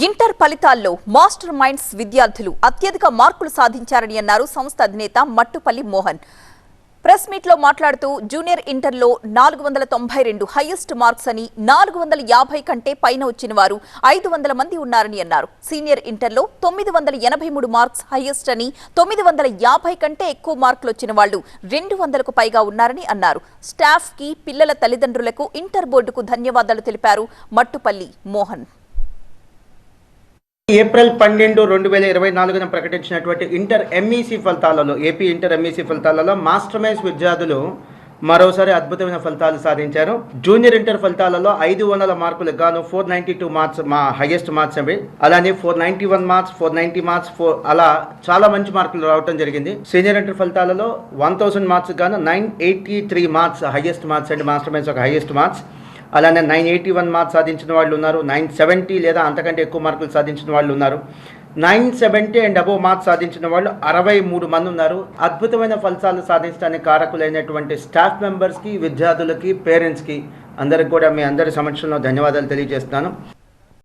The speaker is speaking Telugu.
ఇంటర్ ఫలితాల్లో మాస్టర్ మైండ్స్ విద్యార్థులు అత్యధిక మార్కులు సాధించారని అన్నారు సంస్థ అధినేత మట్టుపల్లి మోహన్. ప్రెస్ మీట్ లో మాట్లాడుతూ జూనియర్ ఇంటర్లో 492 హైయెస్ట్ మార్క్స్ అని, 450 కంటే పైన వచ్చిన వారు 500 మంది ఉన్నారని అన్నారు. సీనియర్ ఇంటర్లో 983 మార్క్స్ హైయెస్ట్ అని, 950 కంటే ఎక్కువ మార్కులు వచ్చిన వాళ్లు 200కు పైగా ఉన్నారని అన్నారు. స్టాఫ్ కి, పిల్లల తల్లిదండ్రులకు, ఇంటర్ బోర్డుకు ధన్యవాదాలు తెలిపారు మట్టుపల్లి మోహన్. ఏప్రిల్ 12, 2024 ప్రకటించినటువంటి ఇంటర్ ఎంఈసీ ఫలితాలలో, ఏపీ ఇంటర్ ఎంఈసీ ఫలితాలలో మాస్టర్ మైండ్స్ విద్యార్థులు మరోసారి అద్భుతమైన ఫలితాలు సాధించారు. జూనియర్ ఇంటర్ ఫలితాలలో 500 మార్కులకు గాను 492 మార్క్స్ మా హైయెస్ట్ మార్క్స్ అవి. అలానే 491 మార్క్స్, 490 మార్క్స్, అలా చాలా మంచి మార్కులు రావడం జరిగింది. సీనియర్ ఇంటర్ ఫలితాలలో 1000 మార్క్స్ గాను 983 మార్క్స్ హైయెస్ట్ మార్క్స్ అండి. మాస్టర్ మైండ్స్ ఒక హైయెస్ట్ మార్క్స్. అలానే 981 మార్క్స్ సాధించిన వాళ్ళు ఉన్నారు. 970 లేదా అంతకంటే ఎక్కువ మార్కులు సాధించిన వాళ్ళు ఉన్నారు. 970 అండ్ అబోవ్ మార్క్స్ సాధించిన వాళ్ళు 63 మంది ఉన్నారు. అద్భుతమైన ఫలితాలు సాధించడానికి కారకులైనటువంటి స్టాఫ్ మెంబర్స్కి, విద్యార్థులకి, పేరెంట్స్కి అందరికి కూడా మీ అందరి సమక్షంలో ధన్యవాదాలు తెలియజేస్తున్నాను.